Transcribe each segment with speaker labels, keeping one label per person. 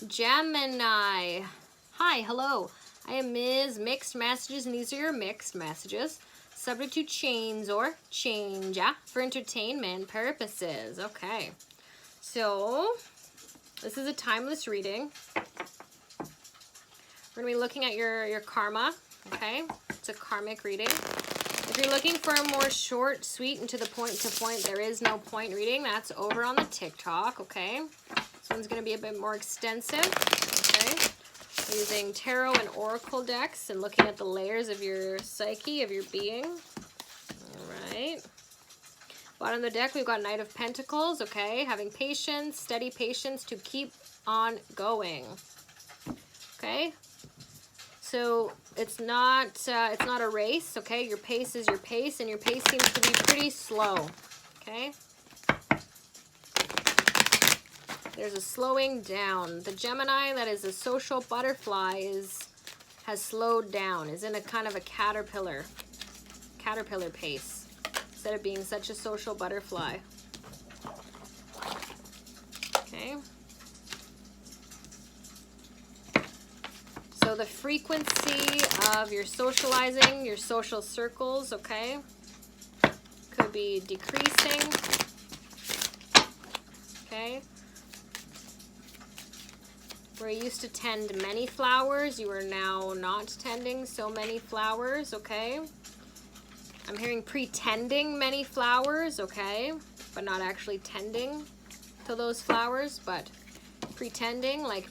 Speaker 1: Gemini. Hi, hello. I am Ms. Mixed Messages, and these are your mixed messages. Subject to change or change for entertainment purposes. Okay. So, this is a timeless reading. We're going to be looking at your karma. Okay. It's a karmic reading. If you're looking for a more short, sweet, and to the point, there is no point reading. That's over on the TikTok. Okay. This one's going to be a bit more extensive. Okay. Using tarot and oracle decks and looking at the layers of your psyche, of your being. All right. Bottom of the deck, we've got Knight of Pentacles. Okay. Having patience, steady patience to keep on going. Okay. So it's not a race. Okay. Your pace is your pace, and your pace seems to be pretty slow. Okay. There's a slowing down. The Gemini, that is a social butterfly, has slowed down, is in a kind of a caterpillar pace, instead of being such a social butterfly. Okay. So the frequency of your socializing, your social circles, okay, could be decreasing. Okay. Where you used to tend many flowers, you are now not tending so many flowers, okay? I'm hearing pretending many flowers, okay? But not actually tending to those flowers, but pretending, like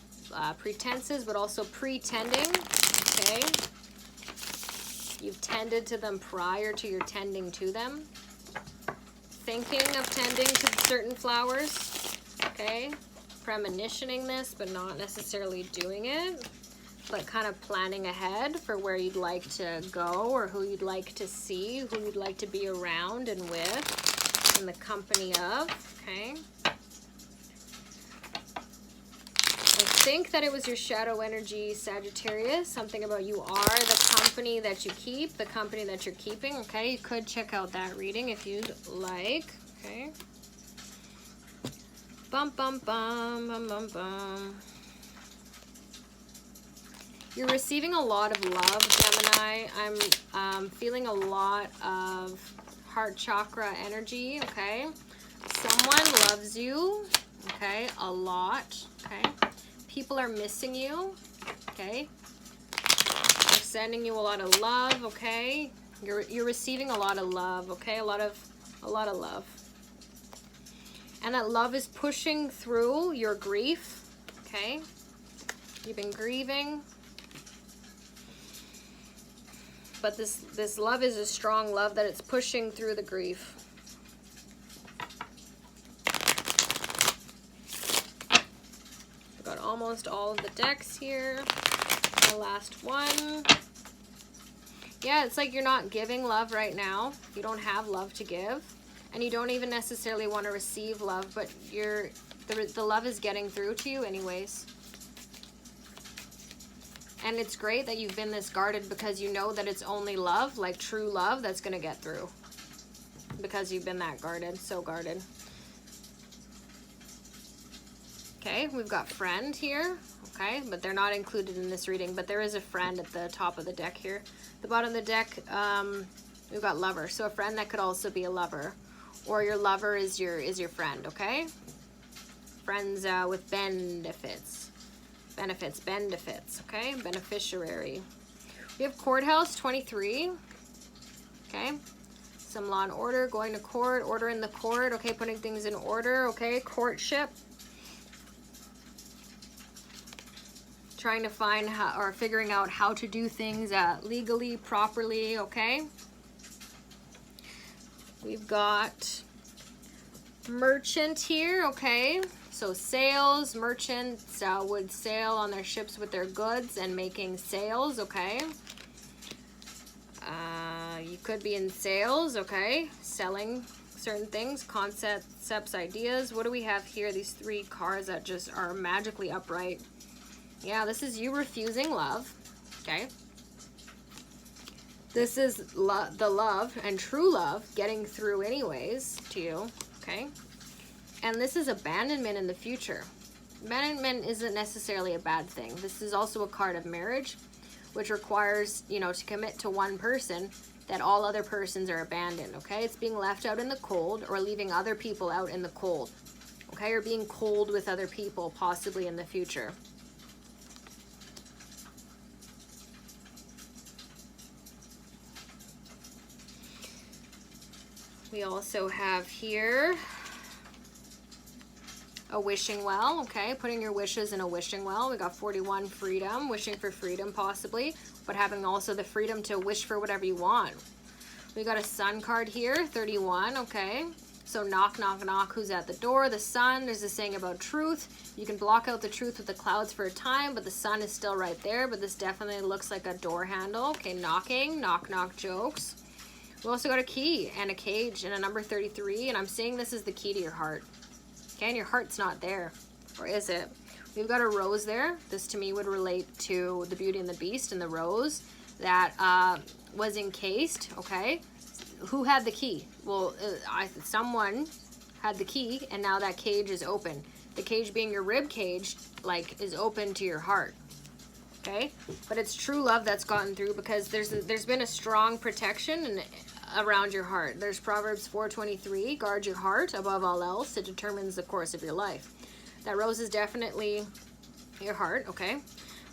Speaker 1: pretenses, but also pretending, okay? You've tended to them prior to your tending to them. Thinking of tending to certain flowers, okay? Premonitioning this, but not necessarily doing it, but kind of planning ahead for where you'd like to go, or who you'd like to see, who you'd like to be around and with, in the company of, okay? I think that it was your shadow energy, Sagittarius. Something about you are the company that you keep, the company that you're keeping, okay? You could check out that reading if you'd like, okay? Bum, bum, bum, bum, bum, bum. You're receiving a lot of love, Gemini. I'm feeling a lot of heart chakra energy, okay? Someone loves you, okay, a lot, okay? People are missing you, okay? They're sending you a lot of love, okay? You're receiving a lot of love, okay? A lot of love. And that love is pushing through your grief, okay? You've been grieving. But this love is a strong love that it's pushing through the grief. I've got almost all of the decks here. The last one. Yeah, it's like you're not giving love right now. You don't have love to give. And you don't even necessarily want to receive love, but the love is getting through to you anyways. And it's great that you've been this guarded, because you know that it's only love, like true love, that's going to get through. Because you've been that guarded, so guarded. Okay, we've got friend here, okay, but they're not included in this reading, but there is a friend at the top of the deck here. The bottom of the deck, we've got lover, so a friend that could also be a lover. Or your lover is your friend, okay? Friends with benefits, okay? Beneficiary. We have courthouse 23, okay? Some law and order, going to court, order in the court, okay? Putting things in order, okay? Courtship. Trying to find how, or figuring out how to do things legally, properly, okay? We've got merchant here, okay? So sales, merchants would sail on their ships with their goods and making sales, okay? You could be in sales, okay? Selling certain things, concepts, ideas. What do we have here? These three cards that just are magically upright. Yeah, this is you refusing love, okay? This is the love and true love getting through anyways to you, okay? And this is abandonment in the future. Abandonment isn't necessarily a bad thing. This is also a card of marriage, which requires, you know, to commit to one person, that all other persons are abandoned, okay? It's being left out in the cold, or leaving other people out in the cold, okay? Or being cold with other people, possibly in the future. We also have here a wishing well, okay? Putting your wishes in a wishing well. We got 41, freedom, wishing for freedom possibly, but having also the freedom to wish for whatever you want. We got a sun card here, 31, okay? So knock, knock, knock, who's at the door? The sun. There's a saying about truth. You can block out the truth with the clouds for a time, but the sun is still right there, but this definitely looks like a door handle. Okay, knocking, knock, knock jokes. We also got a key and a cage and a number 33, and I'm seeing this is the key to your heart. Okay, and your heart's not there, or is it? We've got a rose there. This to me would relate to the Beauty and the Beast and the rose that was encased, okay? Who had the key? Well, someone had the key, and now that cage is open. The cage being your rib cage, like, is open to your heart, okay? But it's true love that's gotten through, because there's been a strong protection around your heart. There's Proverbs 4:23, guard your heart above all else. It determines the course of your life. That rose is definitely your heart, okay?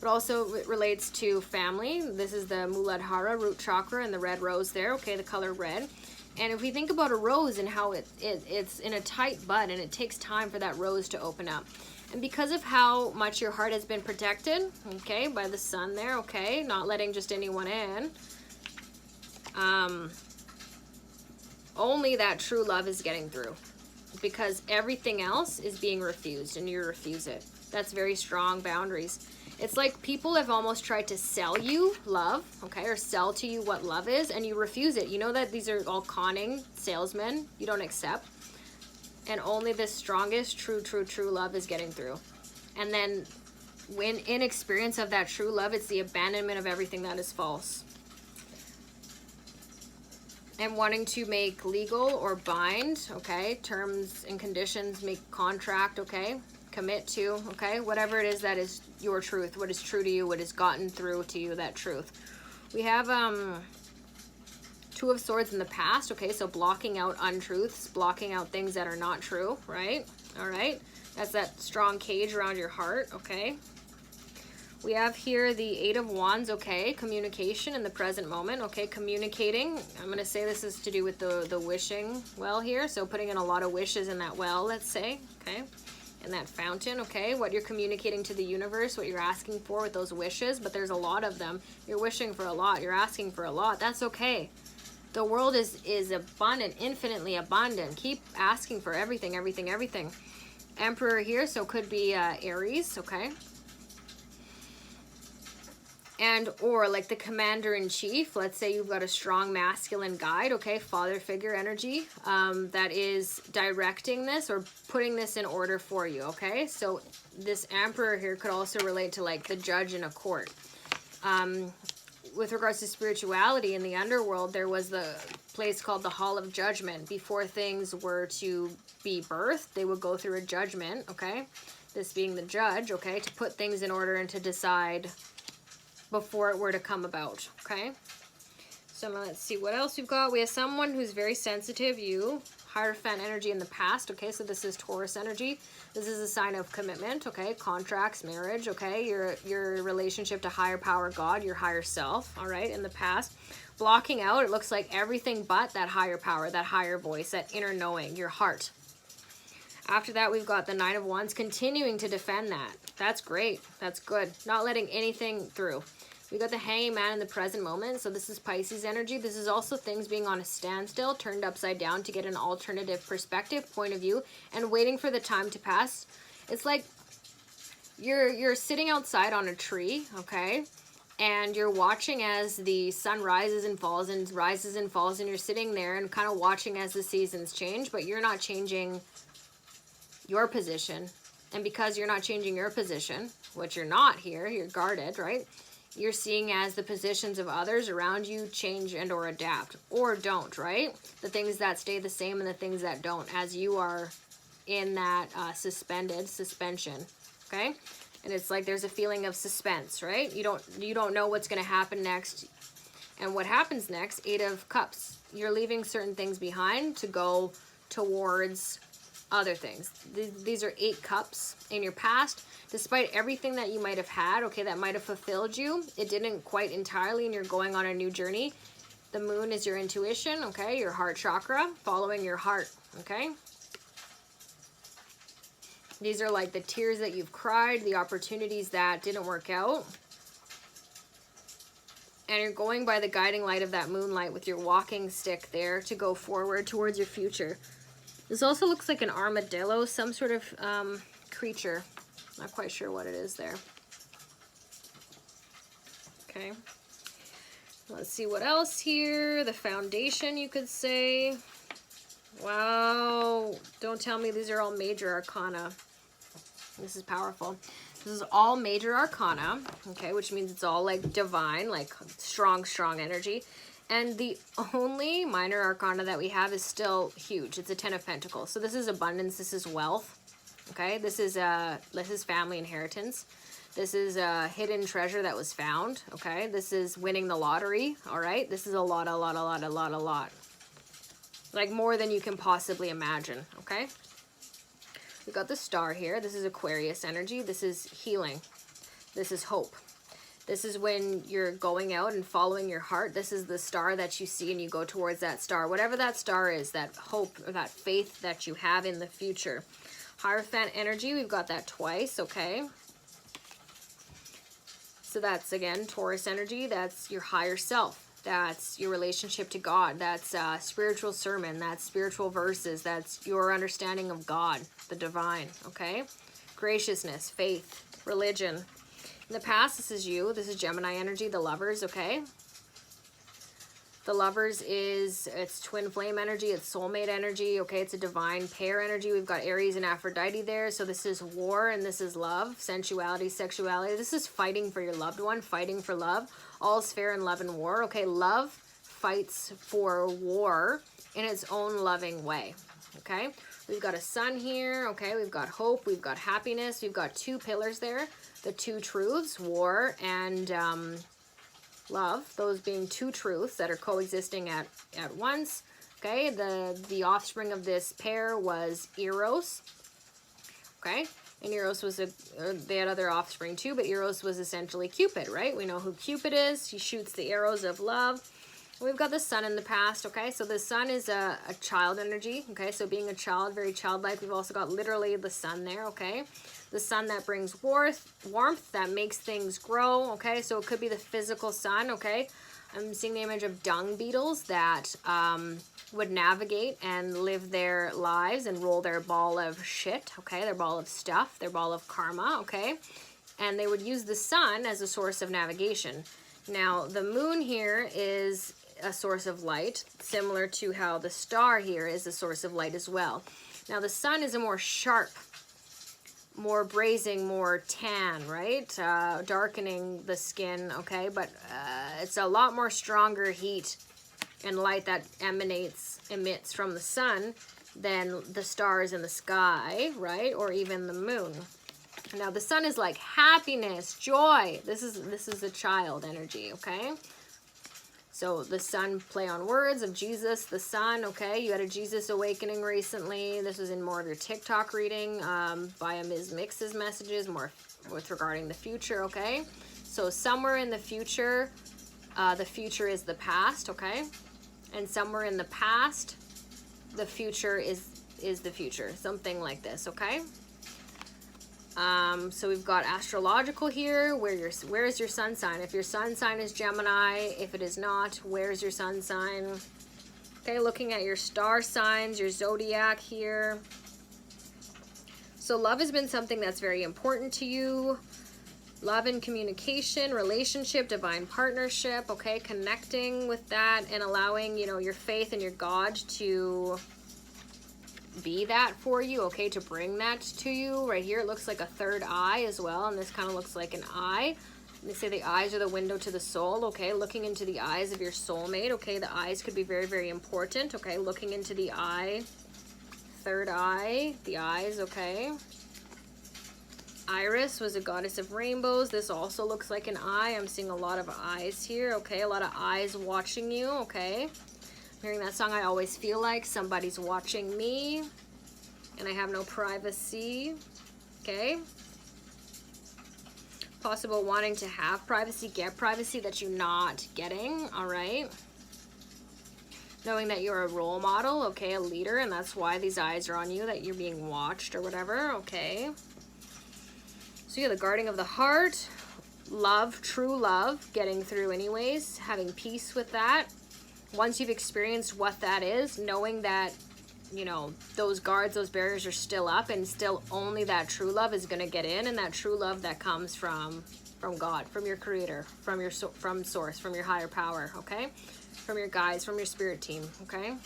Speaker 1: But also it relates to family. This is the Muladhara root chakra and the red rose there, okay, the color red. And if we think about a rose and how it's in a tight bud, and it takes time for that rose to open up. And because of how much your heart has been protected, okay, by the sun there, okay, not letting just anyone in, only that true love is getting through, because everything else is being refused, and you refuse it. That's very strong boundaries. It's like people have almost tried to sell you love, okay, or sell to you what love is, and you refuse it. You know that these are all conning salesmen. You don't accept. And only the strongest true love is getting through. And then when in experience of that true love, it's the abandonment of everything that is false. And wanting to make legal or bind, okay, terms and conditions, make contract, okay, commit to, okay, whatever it is that is your truth, what is true to you, what has gotten through to you, that truth. We have Two of Swords in the past, okay, so blocking out untruths, blocking out things that are not true, right? All right, that's that strong cage around your heart, okay? We have here the Eight of Wands, okay, communication in the present moment, okay, communicating. I'm going to say this is to do with the wishing well here, so putting in a lot of wishes in that well, let's say, okay, in that fountain, okay, what you're communicating to the universe, what you're asking for with those wishes, but there's a lot of them. You're wishing for a lot, you're asking for a lot, that's okay. The world is abundant, infinitely abundant. Keep asking for everything, everything, everything. Emperor here, so could be Aries, okay? And or like the commander-in-chief, let's say you've got a strong masculine guide, okay, father figure energy, that is directing this or putting this in order for you, okay? So this emperor here could also relate to like the judge in a court. With regards to spirituality in the underworld, there was the place called the Hall of Judgment. Before things were to be birthed, they would go through a judgment, okay? This being the judge, okay, to put things in order and to decide before it were to come about, okay? So let's see what else we've got. We have someone who's very sensitive, you, Hierophant energy in the past, okay? So this is Taurus energy. This is a sign of commitment, okay? Contracts, marriage, okay? Your relationship to higher power, God, your higher self, all right, in the past. Blocking out, it looks like everything but that higher power, that higher voice, that inner knowing, your heart. After that, we've got the Nine of Wands continuing to defend that. That's great. That's good. Not letting anything through. We got the Hanging Man in the present moment. So this is Pisces energy. This is also things being on a standstill, turned upside down to get an alternative perspective, point of view, and waiting for the time to pass. It's like you're sitting outside on a tree, okay? And you're watching as the sun rises and falls and rises and falls, and you're sitting there and kind of watching as the seasons change, but you're not changing your position. And because you're not changing your position, which you're not here, you're guarded, right? You're seeing as the positions of others around you change and or adapt or don't, right? The things that stay the same and the things that don't, as you are in that suspension. okay? And it's like there's a feeling of suspense, right? You don't know what's going to happen next. And what happens next? 8 of Cups. You're leaving certain things behind to go towards other things. These are 8 cups in your past. Despite everything that you might have had, okay, that might have fulfilled you, it didn't quite entirely, and you're going on a new journey. The moon is your intuition, okay, your heart chakra, following your heart, okay? These are like the tears that you've cried, the opportunities that didn't work out. And you're going by the guiding light of that moonlight with your walking stick there to go forward towards your future. This also looks like an armadillo, some sort of creature. Not quite sure what it is there. Okay. Let's see what else here. The foundation, you could say. Wow. Don't tell me these are all major arcana. This is powerful. This is all major arcana, okay, which means it's all like divine, like strong, strong energy. And the only minor arcana that we have is still huge. It's a 10 of Pentacles. So this is abundance, this is wealth, okay? This is family inheritance. This is a hidden treasure that was found, okay? This is winning the lottery, all right? This is a lot. Like more than you can possibly imagine, okay? We got the star here. This is Aquarius energy. This is healing. This is hope. This is when you're going out and following your heart. This is the star that you see and you go towards that star. Whatever that star is, that hope or that faith that you have in the future. Hierophant energy, we've got that twice, okay? So that's, again, Taurus energy. That's your higher self. That's your relationship to God. That's spiritual sermon. That's spiritual verses. That's your understanding of God, the divine, okay? Graciousness, faith, religion. In the past, this is you. This is Gemini energy, the lovers, okay? The lovers it's twin flame energy. It's soulmate energy, okay? It's a divine pair energy. We've got Aries and Aphrodite there. So this is war and this is love, sensuality, sexuality. This is fighting for your loved one, fighting for love. All's fair in love and war, okay? Love fights for war in its own loving way, okay? We've got a sun here, okay? We've got hope, we've got happiness. We've got 2 pillars there, the 2 truths, war and love, those being 2 truths that are coexisting at once, okay? The offspring of this pair was Eros, okay? And Eros was they had other offspring too, but Eros was essentially Cupid, right? We know who Cupid is. He shoots the arrows of love. We've got the sun in the past, okay? So the sun is a child energy, okay? So being a child, very childlike. We've also got literally the sun there, okay? The sun that brings warmth, that makes things grow, okay? So it could be the physical sun, okay? I'm seeing the image of dung beetles that would navigate and live their lives and roll their ball of shit, okay? Their ball of stuff, their ball of karma, okay? And they would use the sun as a source of navigation. Now, the moon here is a source of light, similar to how the star here is a source of light as well. Now, the sun is a more sharp, more braising, more tan, right? Darkening the skin, okay? But it's a lot more stronger heat and light that emits from the sun than the stars in the sky, right? Or even the moon. Now, the sun is like happiness, joy. This is a child energy, okay? So the sun, play on words of Jesus, the sun, okay? You had a Jesus awakening recently. This was in more of your TikTok reading via Ms. Mix's messages, more with regarding the future, okay? So somewhere in the future is the past, okay? And somewhere in the past, the future is the future. Something like this, okay? So we've got astrological here. Where is your sun sign? If your sun sign is Gemini, if it is not, where's your sun sign? Okay, looking at your star signs, your zodiac here. So love has been something that's very important to you. Love and communication, relationship, divine partnership, okay, connecting with that and allowing, you know, your faith and your God to be that for you, okay, to bring that to you. Right here it looks like a third eye as well, and this kind of looks like an eye. They say the eyes are the window to the soul, okay, looking into the eyes of your soulmate, okay, the eyes could be very, very important, okay, looking into the eye, third eye, the eyes, okay. Iris was a goddess of rainbows. This also looks like an eye. I'm seeing a lot of eyes here, okay? A lot of eyes watching you, okay? I'm hearing that song, I always feel like somebody's watching me and I have no privacy, okay? Possible wanting to have privacy, get privacy that you're not getting, all right? Knowing that you're a role model, okay, a leader, and that's why these eyes are on you, that you're being watched or whatever, okay? So yeah, the guarding of the heart, love, true love, getting through anyways, having peace with that. Once you've experienced what that is, knowing that, you know, those guards, those barriers are still up, and still only that true love is going to get in, and that true love that comes from God, from your creator, from source, from your higher power, okay? From your guides, from your spirit team, okay?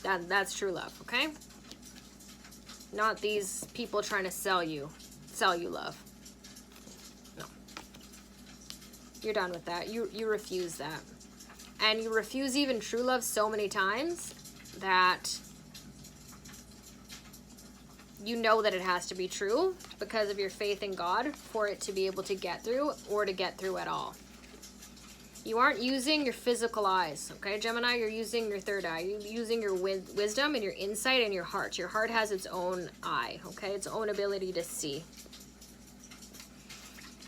Speaker 1: That's true love, okay? Not these people trying to sell you love. No. You're done with that. You refuse that. And you refuse even true love so many times that you know that it has to be true because of your faith in God for it to be able to get through, or to get through at all. You aren't using your physical eyes, okay, Gemini? You're using your third eye. You're using your wisdom and your insight and your heart. Your heart has its own eye, okay? Its own ability to see.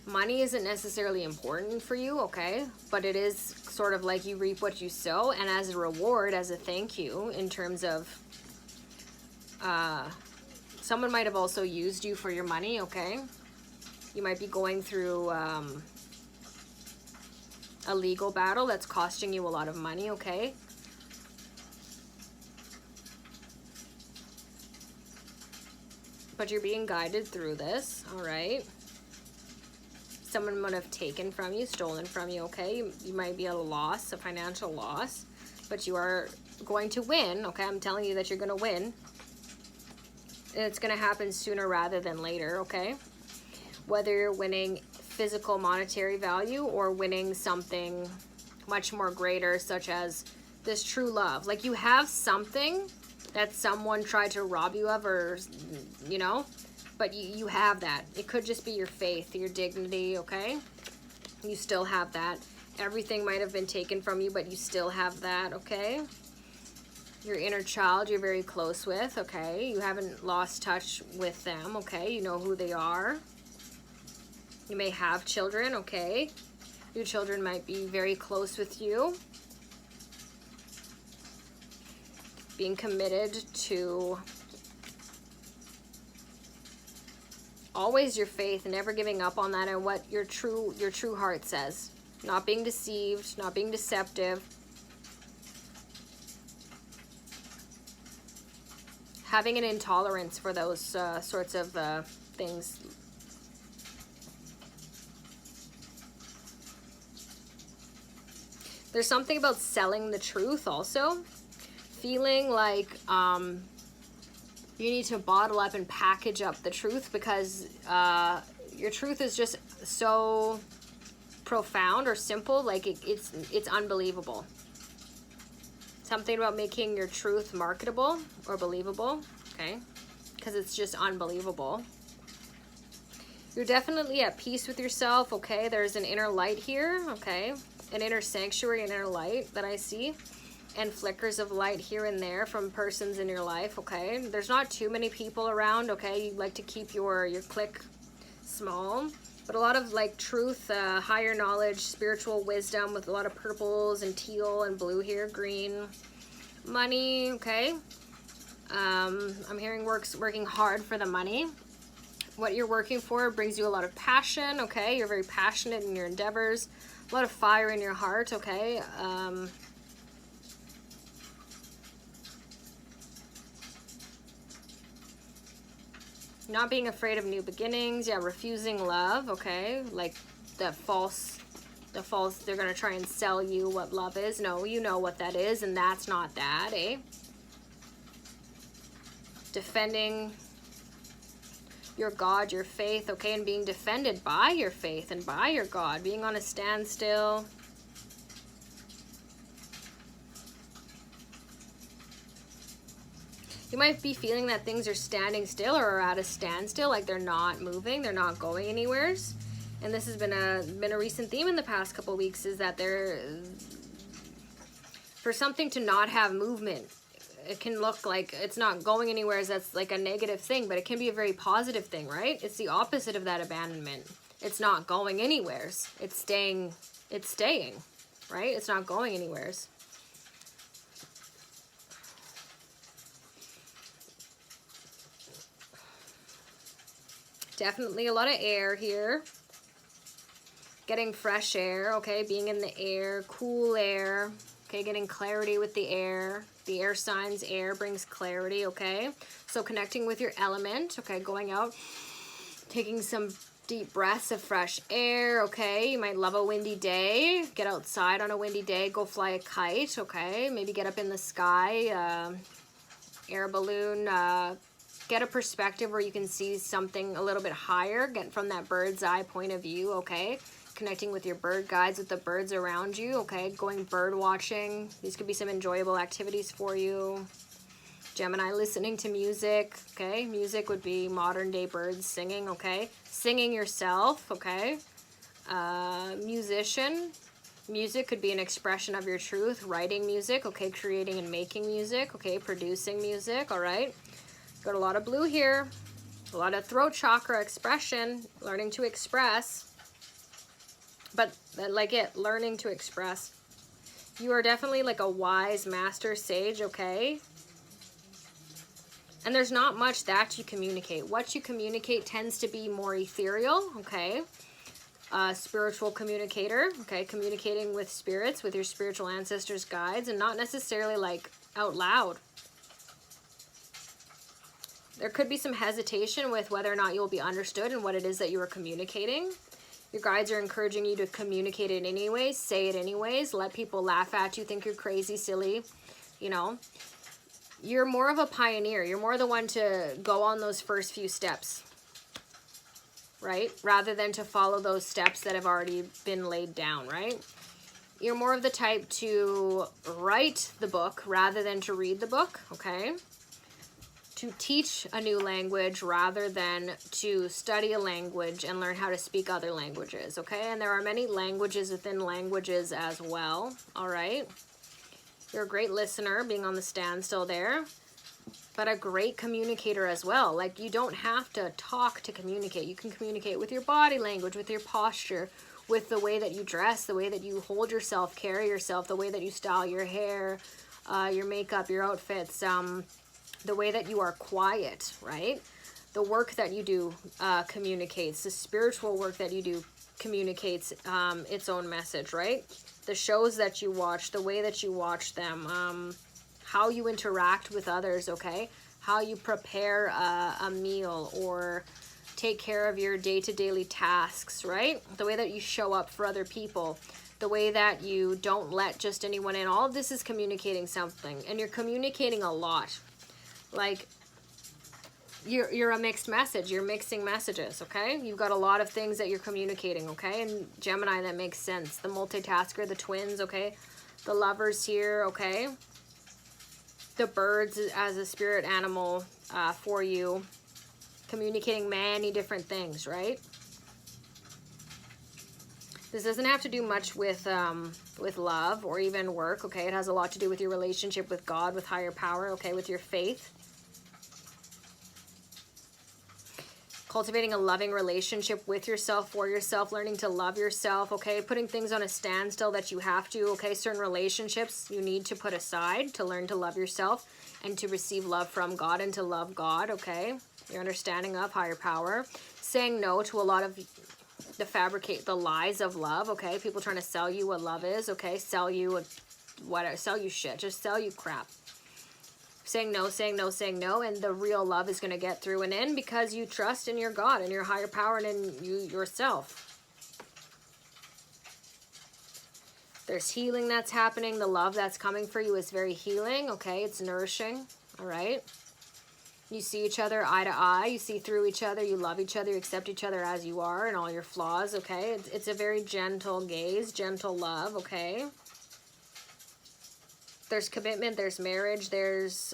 Speaker 1: Money isn't necessarily important for you, okay? But it is sort of like you reap what you sow, and as a reward, as a thank you, in terms of someone might have also used you for your money, okay? You might be going through a legal battle that's costing you a lot of money, okay? But you're being guided through this, all right? Someone might have taken from you, stolen from you, okay? You might be at a loss, a financial loss, but you are going to win, okay? I'm telling you that you're going to win. And it's going to happen sooner rather than later, okay? Whether you're winning physical monetary value or winning something much more greater, such as this true love. Like, you have something that someone tried to rob you of, or, you know, but you have that. It could just be your faith, your dignity, okay? You still have that. Everything might have been taken from you, but you still have that, okay? Your inner child you're very close with, okay? You haven't lost touch with them, okay? You know who they are. You may have children, okay? Your children might be very close with you. Being committed to always your faith, never giving up on that, and what your true heart says. Not being deceived, not being deceptive. Having an intolerance for those sorts of things. There's something about selling the truth also. Feeling like you need to bottle up and package up the truth because your truth is just so profound or simple, like it's unbelievable. Something about making your truth marketable or believable, okay? Because it's just unbelievable. You're definitely at peace with yourself, okay? There's an inner light here, okay? An inner sanctuary, an inner light that I see. And flickers of light here and there from persons in your life, okay? There's not too many people around, okay? You like to keep your clique small. But a lot of like truth, higher knowledge, spiritual wisdom with a lot of purples and teal and blue here, green. Money, okay? I'm hearing working hard for the money. What you're working for brings you a lot of passion, okay? You're very passionate in your endeavors. A lot of fire in your heart, okay? Not being afraid of new beginnings. Yeah, refusing love, okay? Like the false, they're going to try and sell you what love is. No, you know what that is, and that's not that, eh? Defending your God, your faith, okay? And being defended by your faith and by your God. Being on a standstill. You might be feeling that things are standing still or are at a standstill, like they're not moving, they're not going anywheres. And this has been a recent theme in the past couple weeks, is that for something to not have movement, it can look like it's not going anywhere. That's like a negative thing, but it can be a very positive thing, right? It's the opposite of that abandonment. It's not going anywheres. It's staying, right? It's not going anywheres. Definitely a lot of air here. Getting fresh air, okay? Being in the air, cool air. Okay, getting clarity with the air. The air signs, air brings clarity, okay? So connecting with your element, okay? Going out, taking some deep breaths of fresh air, okay? You might love a windy day. Get outside on a windy day. Go fly a kite, okay? Maybe get up in the sky, air balloon, get a perspective where you can see something a little bit higher. Get from that bird's eye point of view, okay? Connecting with your bird guides, with the birds around you, okay? Going bird watching. These could be some enjoyable activities for you. Gemini, listening to music, okay? Music would be modern day birds singing, okay? Singing yourself, okay? Musician. Music could be an expression of your truth. Writing music, okay? Creating and making music, okay? Producing music, all right? Got a lot of blue here. A lot of throat chakra expression. Learning to express. But like learning to express. You are definitely like a wise master sage, okay? And there's not much that you communicate. What you communicate tends to be more ethereal, okay? Spiritual communicator, okay? Communicating with spirits, with your spiritual ancestors, guides, and not necessarily like out loud. There could be some hesitation with whether or not you'll be understood and what it is that you are communicating. Your guides are encouraging you to communicate it anyways, say it anyways, let people laugh at you, think you're crazy, silly, you know. You're more of a pioneer. You're more the one to go on those first few steps, right? Rather than to follow those steps that have already been laid down, right? You're more of the type to write the book rather than to read the book, okay? To teach a new language rather than to study a language and learn how to speak other languages, okay? And there are many languages within languages as well, all right? You're a great listener, being on the standstill there, but a great communicator as well. Like, you don't have to talk to communicate. You can communicate with your body language, with your posture, with the way that you dress, the way that you hold yourself, carry yourself, the way that you style your hair, your makeup, your outfits, the way that you are quiet, right? The work that you do communicates. The spiritual work that you do communicates its own message, right? The shows that you watch, the way that you watch them, how you interact with others, okay? How you prepare a meal or take care of your day-to-day tasks, right? The way that you show up for other people, the way that you don't let just anyone in. All of this is communicating something, and you're communicating a lot. Like, you're a mixed message. You're mixing messages, okay? You've got a lot of things that you're communicating, okay? And Gemini, that makes sense. The multitasker, the twins, okay? The lovers here, okay? The birds as a spirit animal for you. Communicating many different things, right? This doesn't have to do much with love or even work, okay? It has a lot to do with your relationship with God, with higher power, okay? With your faith. Cultivating a loving relationship with yourself, for yourself, learning to love yourself, okay? Putting things on a standstill that you have to, okay? Certain relationships you need to put aside to learn to love yourself and to receive love from God and to love God, okay? Your understanding of higher power. Saying no to a lot of the lies of love, okay? People trying to sell you what love is, okay? Sell you shit. Just sell you crap. Saying no, saying no, saying no, and the real love is going to get through and in because you trust in your God and your higher power and in you yourself. There's healing that's happening. The love that's coming for you is very healing, okay? It's nourishing, all right? You see each other eye to eye. You see through each other. You love each other. You accept each other as you are and all your flaws, okay? It's a very gentle gaze, gentle love, okay? There's commitment, there's marriage, there's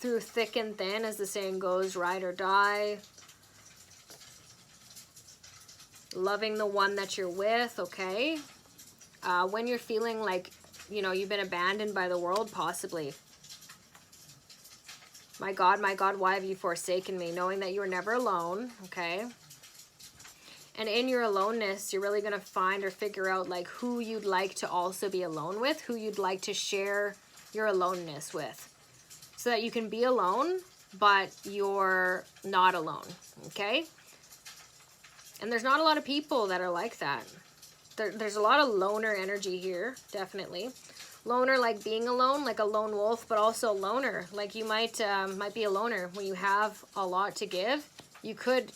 Speaker 1: through thick and thin, as the saying goes, ride or die. Loving the one that you're with, okay? When you're feeling like, you know, you've been abandoned by the world, possibly. My God, why have you forsaken me? Knowing that you are never alone, okay? And in your aloneness, you're really going to find or figure out like who you'd like to also be alone with, who you'd like to share your aloneness with. So that you can be alone, but you're not alone, okay? And there's not a lot of people that are like that. There's a lot of loner energy here, definitely. Loner like being alone, like a lone wolf, but also a loner. Like you might be a loner when you have a lot to give. You could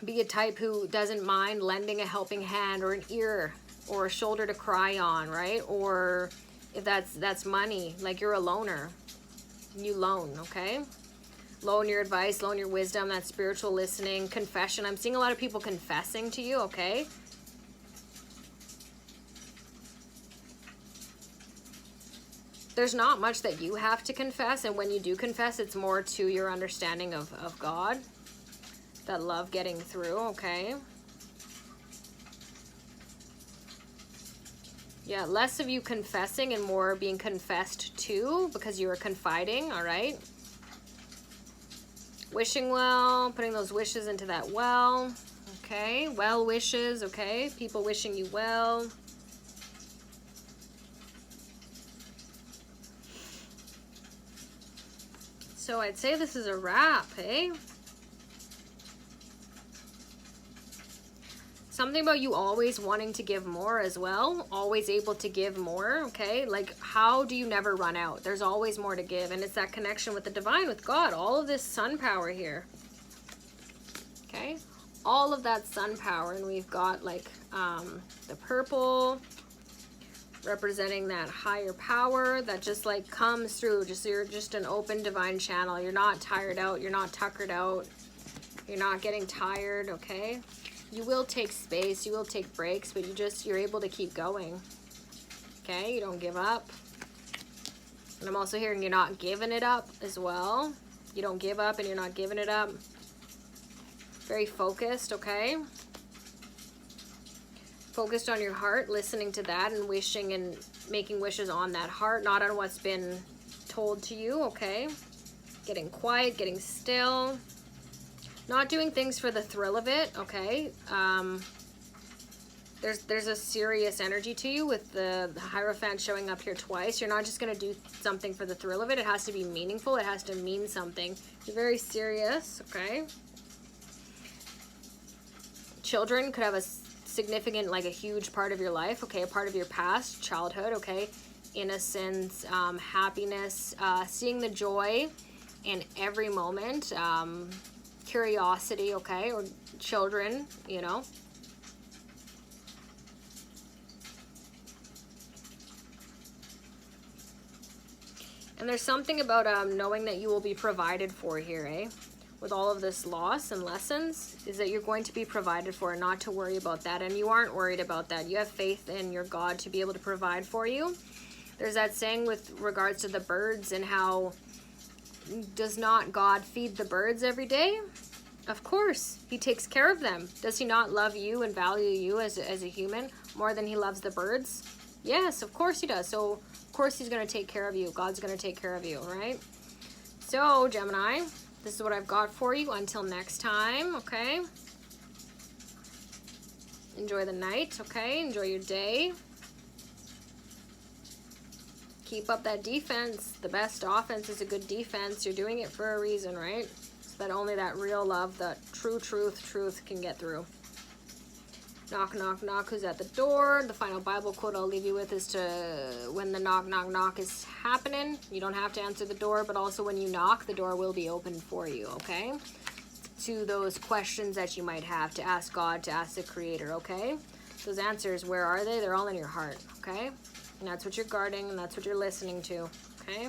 Speaker 1: be a type who doesn't mind lending a helping hand or an ear or a shoulder to cry on, right? Or if that's money, like you're a loner. You loan, okay? Loan your advice, loan your wisdom, that spiritual listening, confession. I'm seeing a lot of people confessing to you, okay? There's not much that you have to confess, and when you do confess, it's more to your understanding of God. That love getting through, okay? Yeah, less of you confessing and more being confessed to because you are confiding, all right? Wishing well, putting those wishes into that well, okay? Well wishes, okay? People wishing you well. So I'd say this is a wrap, eh? Something about you always wanting to give more as well. Always able to give more, okay? Like, how do you never run out? There's always more to give. And it's that connection with the divine, with God. All of this sun power here. Okay? All of that sun power. And we've got, like, the purple representing that higher power that just, like, comes through. You're just an open divine channel. You're not tired out. You're not tuckered out. You're not getting tired, okay? You will take space, you will take breaks, but you're able to keep going. Okay, you don't give up. And I'm also hearing you're not giving it up as well. You don't give up and you're not giving it up. Very focused, okay? Focused on your heart, listening to that and wishing and making wishes on that heart, not on what's been told to you, okay? Getting quiet, getting still. Not doing things for the thrill of it, okay? There's a serious energy to you with the Hierophant showing up here twice. You're not just going to do something for the thrill of it. It has to be meaningful. It has to mean something. You're very serious, okay? Children could have a significant, like a huge part of your life, okay? A part of your past, childhood, okay? Innocence, happiness, seeing the joy in every moment, curiosity, okay, or children, you know. And there's something about knowing that you will be provided for here, eh? With all of this loss and lessons, is that you're going to be provided for and not to worry about that. And you aren't worried about that. You have faith in your God to be able to provide for you. There's that saying with regards to the birds and how does not God feed the birds every day? Of course, he takes care of them. Does he not love you and value you as a human more than he loves the birds? Yes, of course he does. So, of course he's going to take care of you. God's going to take care of you, right? So, Gemini, this is what I've got for you. Until next time, okay? Enjoy the night, okay? Enjoy your day. Keep up that defense. The best offense is a good defense. You're doing it for a reason, right? That only that real love, that true truth can get through. Knock, knock, knock, who's at the door? The final Bible quote I'll leave you with is to, when the knock, knock, knock is happening, you don't have to answer the door, but also when you knock, the door will be open for you, okay? To those questions that you might have, to ask God, to ask the Creator, okay? Those answers, where are they? They're all in your heart, okay? And that's what you're guarding, and that's what you're listening to, okay?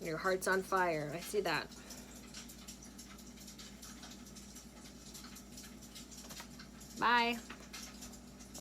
Speaker 1: Your heart's on fire. I see that. Bye.